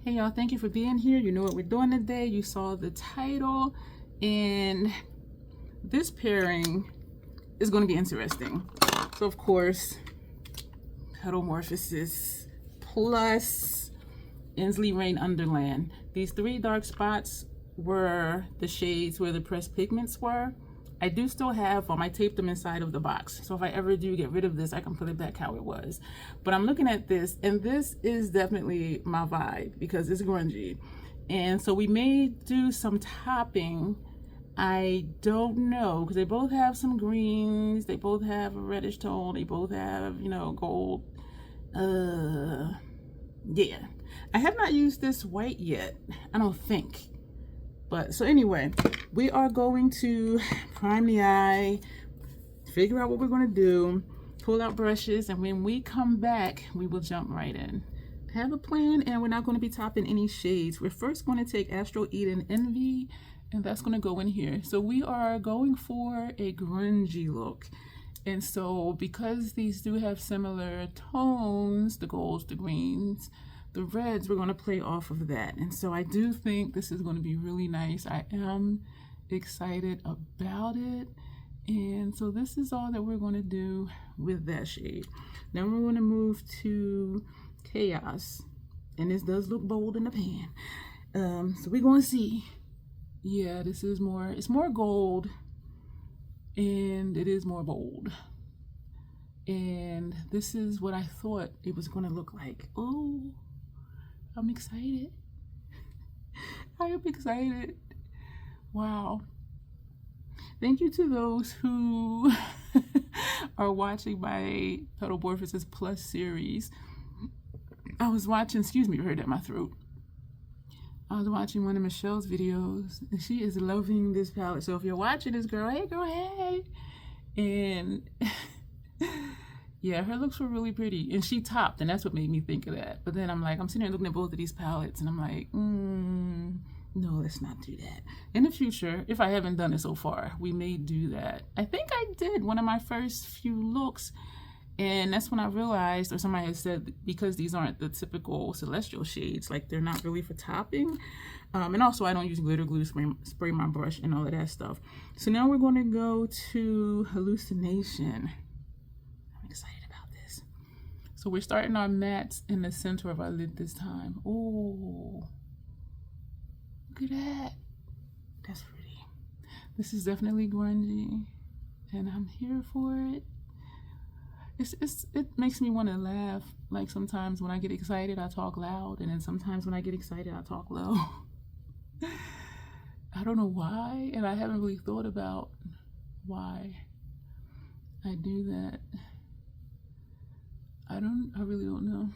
Hey y'all, thank you for being here. You know what we're doing today. You saw the title, and this pairing is going to be interesting. So of course, Petalmorphosis plus Ensley Rain Underland. These three dark spots were the shades where the pressed pigments were. I do still have them. I taped them inside of the box. So if I ever do get rid of this, I can put it back how it was. But I'm looking at this, and this is definitely my vibe because it's grungy. And so we may do some topping. I don't know, because they both have some greens. They both have a reddish tone. They both have, you know, gold. Yeah. I have not used this white yet, I don't think. But so anyway, we are going to prime the eye, figure out what we're going to do, pull out brushes, and when we come back, we will jump right in. I have a plan, and we're not going to be topping any shades. We're first going to take Astro Eden Envy, and that's going to go in here. So we are going for a grungy look. And so because these do have similar tones, the golds, the greens, the reds, we're going to play off of that. And so I do think this is going to be really nice. I am excited about it. And so this is all that we're going to do with that shade. Now we're going to move to Chaos. And this does look bold in the pan. So we're going to see. Yeah, this is more, it's more gold. And it is more bold. And this is what I thought it was going to look like. Oh, I'm excited. I am excited. Wow. Thank you to those who are watching my Petalmorphosis Plus series. I was watching, excuse me, right at my throat. I was watching one of Michelle's videos, and she is loving this palette. So if you're watching this, girl, hey girl, hey. And yeah, her looks were really pretty, and she topped, and that's what made me think of that. But then I'm like, I'm sitting here looking at both of these palettes, and I'm like, no, let's not do that. In the future, if I haven't done it so far, we may do that. I think I did one of my first few looks, and that's when I realized, or somebody had said, because these aren't the typical celestial shades, like they're not really for topping. And also I don't use glitter glue to spray my brush and all of that stuff. So now we're going to go to Hallucination. I'm excited about this. So we're starting our mattes in the center of our lid this time. Oh, look at that. That's pretty. This is definitely grungy, and I'm here for it. It makes me want to laugh. Like sometimes when I get excited, I talk loud, and then sometimes when I get excited, I talk low. I don't know why, and I haven't really thought about why I do that. I really don't know.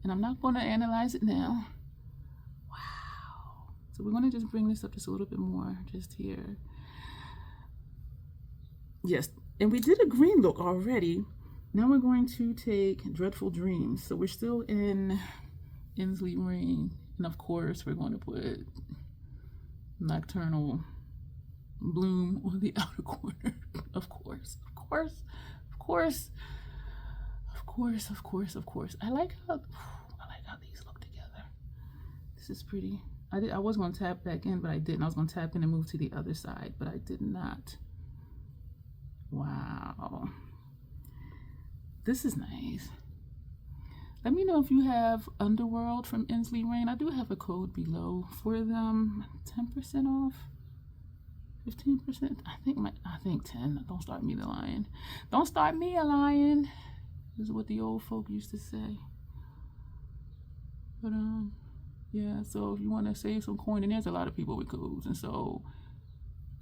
And I'm not going to analyze it now. Wow. So we're going to just bring this up just a little bit more, just here. Yes, and we did a green look already. Now we're going to take Dreadful Dreams. So we're still in Ensley Rain. And of course, we're going to put Nocturnal Bloom on the outer corner. Of course, of course, of course, of course, of course, of course. I like how these look together. This is pretty. I was going to tap back in, but I didn't. I was going to tap in and move to the other side, but I did not. Wow. This is nice. Let me know if you have Underworld from Ensley Rain. I do have a code below for them. 10% off. 15%. I think 10. Don't start me the lying. Don't start me a lying. This is what the old folk used to say. But yeah, so if you want to save some coin, and there's a lot of people with codes, and so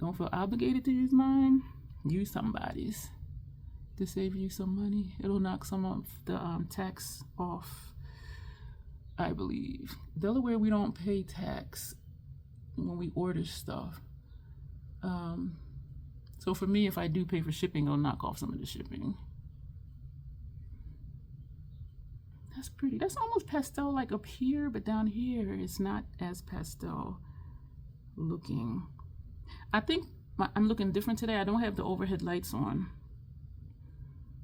don't feel obligated to use mine. Use somebody's to save you some money. It'll knock some of the tax off, I believe. Delaware, we don't pay tax when we order stuff. So for me, if I do pay for shipping, it'll knock off some of the shipping. That's pretty. That's almost pastel like up here, but down here it's not as pastel looking. I think I'm looking different today. I don't have the overhead lights on.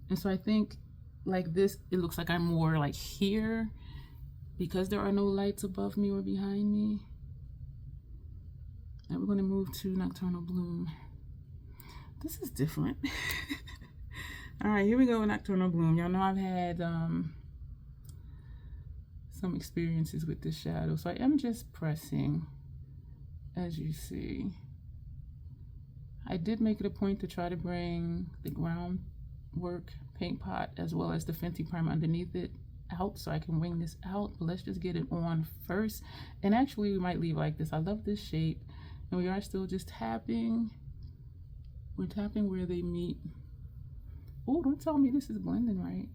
And so I think like this, it looks like I'm more like here. because there are no lights above me or behind me, and we're going to move to Nocturnal Bloom. This is different. All right, here we go with Nocturnal Bloom. Y'all know I've had some experiences with this shadow, so I am just pressing, as you see. I did make it a point to try to bring the groundwork paint pot as well as the Fenty primer underneath it out so I can wing this out, but let's just get it on first. And actually we might leave like this. I love this shape, and we are still just tapping. We're tapping where they meet. Oh, don't tell me this is blending right.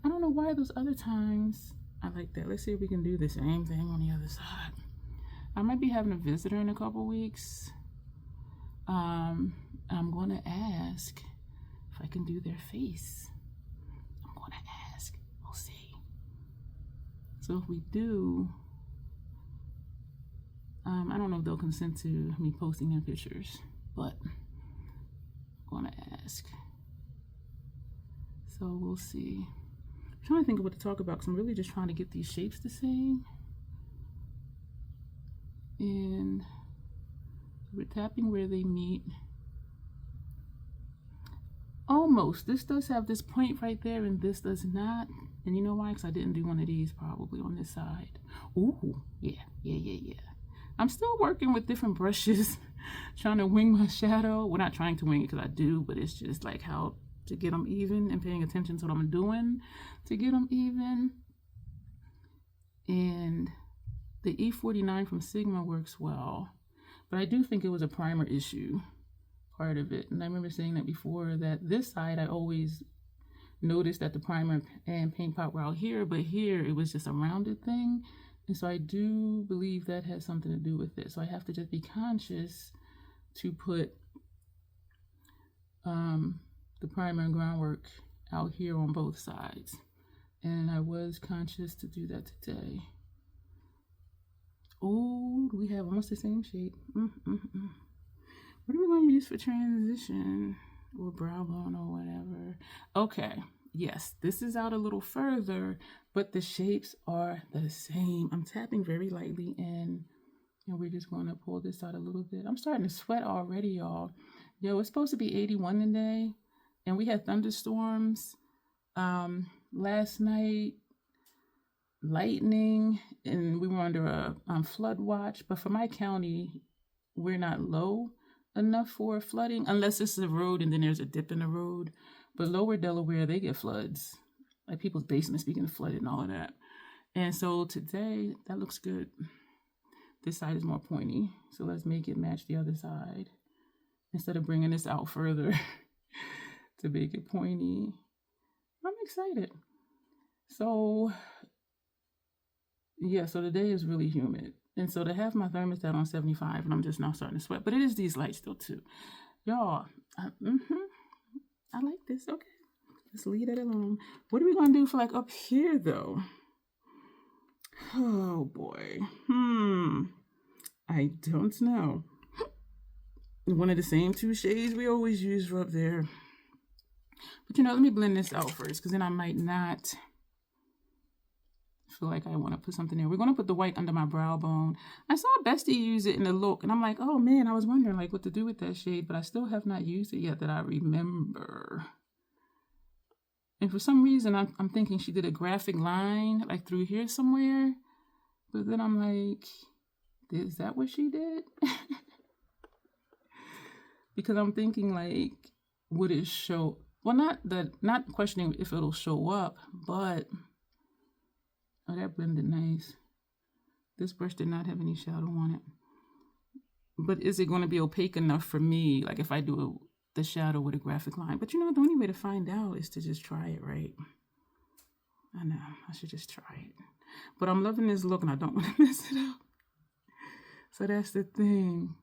I don't know why those other times I like that. Let's see if we can do the same thing on the other side. I might be having a visitor in a couple weeks. I'm going to ask if I can do their face. I'm going to ask. We'll see. So if we do, I don't know if they'll consent to me posting their pictures, but I'm going to ask. So we'll see. I'm trying to think of what to talk about because I'm really just trying to get these shapes the same. And we're tapping where they meet. Almost. This does have this point right there and this does not. And you know why? Because I didn't do one of these probably on this side. Ooh, yeah. I'm still working with different brushes, trying to wing my shadow. Well, not trying to wing it because I do, but it's just like how to get them even and paying attention to what I'm doing to get them even. And the E49 from Sigma works well. But I do think it was a primer issue, part of it. And I remember saying that before, that this side I always noticed that the primer and paint pot were out here, but here it was just a rounded thing. And so I do believe that has something to do with it. So I have to just be conscious to put the primer and groundwork out here on both sides. And I was conscious to do that today. Oh, we have almost the same shape. What are we going to use for transition or brow bone or whatever? Okay, yes, this is out a little further, but the shapes are the same. I'm tapping very lightly in, and we're just going to pull this out a little bit. I'm starting to sweat already, y'all. Yo, it's supposed to be 81 today, and we had thunderstorms last night. Lightning, and we were under a flood watch, but for my county we're not low enough for flooding unless it's a road and then there's a dip in the road. But lower Delaware, they get floods, like people's basements begin flooded and all of that. And so today that looks good. This side is more pointy, so let's make it match the other side instead of bringing this out further to make it pointy. I'm excited. So yeah, so the day is really humid. And so to have my thermostat on 75 and I'm just now starting to sweat. But it is these lights still too. Y'all, I like this. Okay, let's leave that alone. What are we going to do for like up here though? Oh boy. I don't know. One of the same two shades we always use for up there. But you know, let me blend this out first because then I might not feel like I want to put something there. We're going to put the white under my brow bone. I saw Bestie use it in the look and I'm like, oh man, I was wondering like what to do with that shade, but I still have not used it yet that I remember. And for some reason I'm thinking she did a graphic line like through here somewhere, but then I'm like, is that what she did? Because I'm thinking like, would it show, well, not questioning if it'll show up, but oh, that blended nice. This brush did not have any shadow on it. But is it going to be opaque enough for me, like if I do the shadow with a graphic line? But you know, the only way to find out is to just try it, right? I know, I should just try it. But I'm loving this look and I don't want to mess it up. So that's the thing.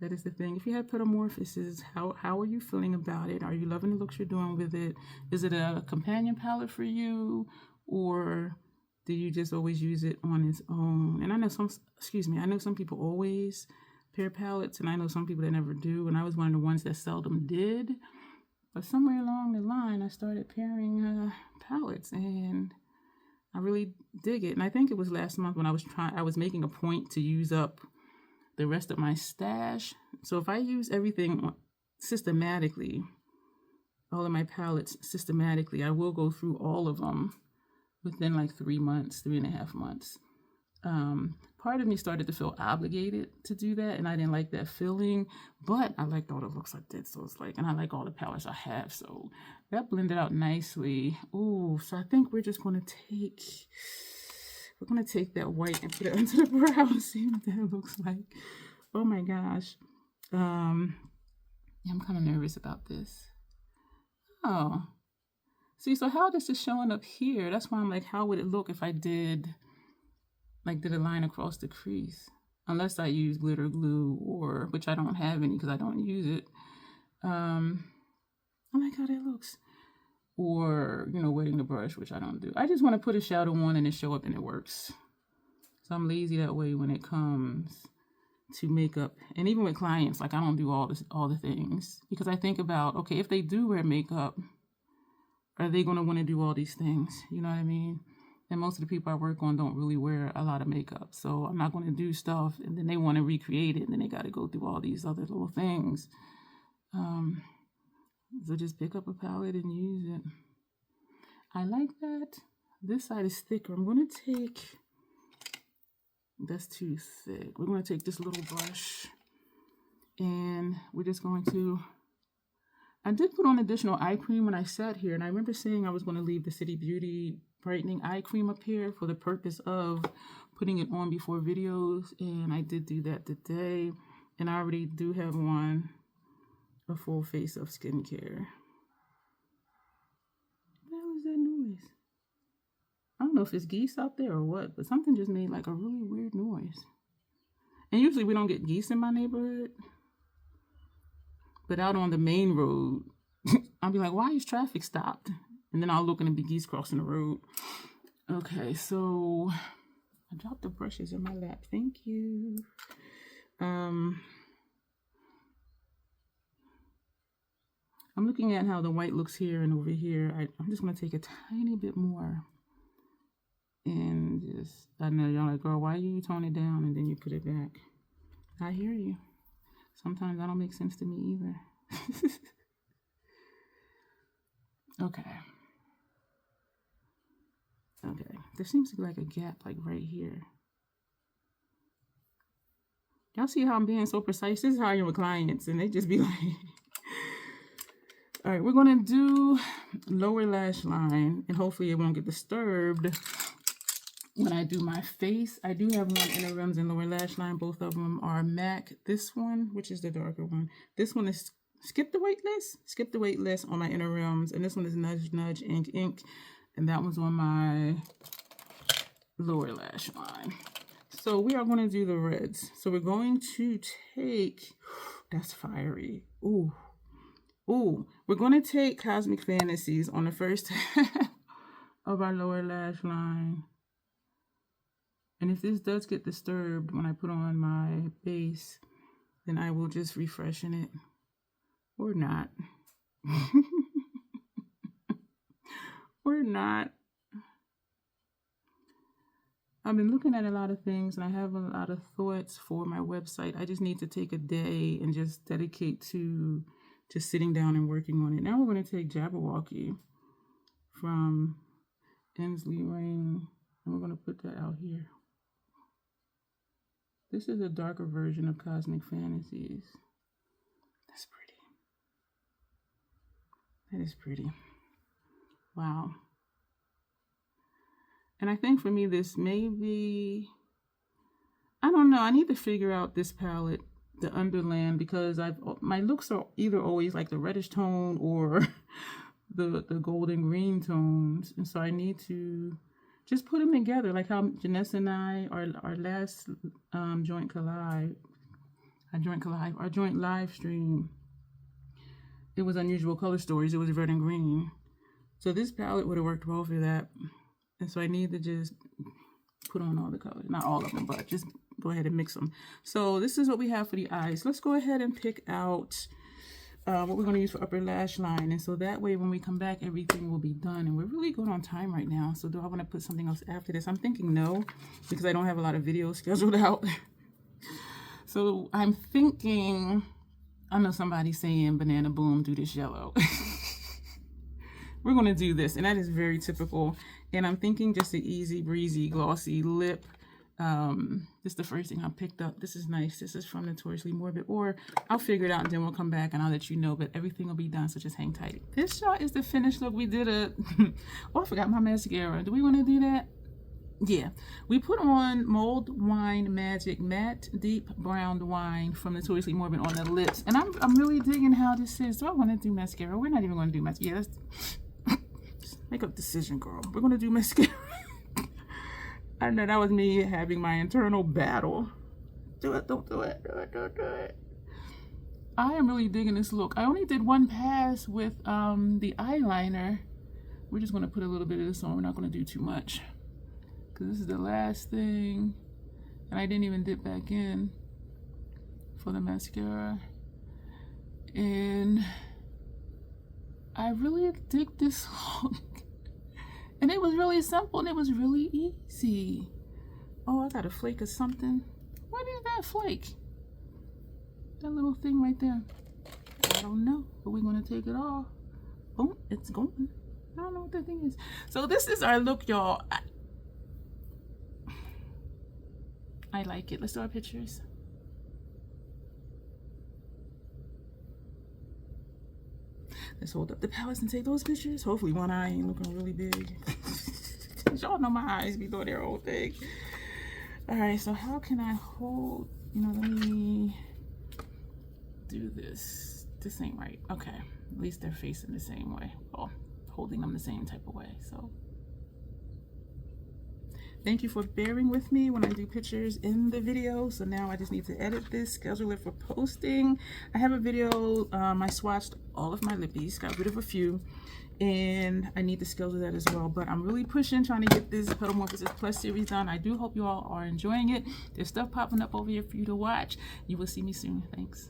That is the thing. If you have Petalmorphosis, how are you feeling about it? Are you loving the looks you're doing with it? Is it a companion palette for you? Or do you just always use it on its own? And I know I know some people always pair palettes, and I know some people that never do, and I was one of the ones that seldom did. But somewhere along the line, I started pairing palettes, and I really dig it. And I think it was last month when I was making a point to use up the rest of my stash. So if I use everything systematically, all of my palettes systematically, I will go through all of them within like 3 months, 3.5 months. Part of me started to feel obligated to do that, and I didn't like that feeling, but I liked all the looks I did, so it's like, and I like all the palettes I have, so that blended out nicely. Ooh, so I think we're just going to take that white and put it under the brow and see what that looks like. Oh my gosh. Yeah, I'm kind of nervous about this. Oh, see, so how this is showing up here, that's why I'm like, how would it look if I did a line across the crease? Unless I use glitter glue, or, which I don't have any because I don't use it. I like how that looks. Or, you know, wetting the brush, which I don't do. I just want to put a shadow on and it show up and it works. So I'm lazy that way when it comes to makeup. And even with clients, like I don't do all the things, because I think about, okay, if they do wear makeup, are they going to want to do all these things? You know what I mean? And most of the people I work on don't really wear a lot of makeup. So I'm not going to do stuff and then they want to recreate it and then they got to go through all these other little things. So just pick up a palette and use it. I like that. This side is thicker. I'm going to take, that's too thick. We're going to take this little brush and we're just going to, I did put on additional eye cream when I sat here. And I remember saying I was going to leave the City Beauty brightening eye cream up here for the purpose of putting it on before videos, and I did do that today, and I already do have on a full face of skincare. What was that noise? I don't know if it's geese out there or what, but something just made like a really weird noise. And usually we don't get geese in my neighborhood, but out on the main road I'll be like, why is traffic stopped? And then I'll look and it'll be geese crossing the road. Okay, so I dropped the brushes in my lap. Thank you. I'm looking at how the white looks here and over here. I'm just going to take a tiny bit more. And just, I know y'all like, girl, why you tone it down and then you put it back? I hear you. Sometimes that don't make sense to me either. Okay. Okay, there seems to be like a gap like right here. Y'all see how I'm being so precise? This is how I am with clients and they just be like, all right, we're gonna do lower lash line and hopefully it won't get disturbed when I do my face. I do have one inner rims and lower lash line. Both of them are MAC. This one, which is the darker one, this one is Skip the Wait List on my inner rims, and this one is Nudge Nudge Ink, and that one's on my lower lash line. So we are going to do the reds. So we're going to take, that's fiery. Ooh. We're going to take Cosmic Fantasies on the first half of our lower lash line. And if this does get disturbed when I put on my base, then I will just refreshen it. Or not. Or not. I've been looking at a lot of things and I have a lot of thoughts for my website. I just need to take a day and just dedicate to just sitting down and working on it. Now we're going to take Jabberwocky from Ensley Rain and we're going to put that out here. This is a darker version of Cosmic Fantasies. That's pretty. That is pretty. Wow. And I think for me, this may be, I don't know, I need to figure out this palette, the Underland, because my looks are either always like the reddish tone or the golden green tones. And so I need to just put them together, like how Janessa and I, our last joint live stream, it was Unusual Color Stories. It was red and green. So this palette would have worked well for that. And so I need to just put on all the colors. Not all of them, but just go ahead and mix them. So this is what we have for the eyes. Let's go ahead and pick out what we're going to use for upper lash line. And so that way when we come back, everything will be done. And we're really good on time right now. So do I want to put something else after this? I'm thinking no, because I don't have a lot of videos scheduled out. So I'm thinking, I know somebody's saying banana boom, do this yellow. We're going to do this, and that is very typical. And I'm thinking just an easy breezy glossy lip. This is the first thing I picked up. This is nice. This is from Notoriously Morbid, or I'll figure it out and then we'll come back and I'll let you know, but everything will be done, so just hang tight. This shot is the finished look. We did a oh, I forgot my mascara. Do we want to do that? Yeah, we put on Mulled Wine Magic Matte Deep Browned Wine from Notoriously Morbid on the lips, and I'm really digging how this is. Do I want to do mascara? We're not even going to do mascara. Yeah, let's make a decision, girl. We're going to do mascara. I know that was me having my internal battle. Do it, don't do it, do it, don't do it. I am really digging this look. I only did one pass with the eyeliner. We're just going to put a little bit of this on. We're not going to do too much, because this is the last thing, and I didn't even dip back in for the mascara. And I really dig this look. And it was really simple, and it was really easy. Oh, I got a flake of something. What is that flake? That little thing right there. I don't know, but we're going to take it off. Oh, it's going. I don't know what that thing is. So this is our look, y'all. I like it. Let's do our pictures. Let's hold up the palettes and take those pictures. Hopefully one eye ain't looking really big. Y'all know my eyes be doing their own thing. All right, so how can I hold, let me do this. This ain't right. Okay, at least they're facing the same way. Well, holding them the same type of way, so. Thank you for bearing with me when I do pictures in the video. So now I just need to edit this, schedule it for posting. I have a video, I swatched all of my lippies, got rid of a few, and I need to schedule that as well. But I'm really pushing, trying to get this Petalmorphosis Plus series done. I do hope you all are enjoying it. There's stuff popping up over here for you to watch. You will see me soon. Thanks.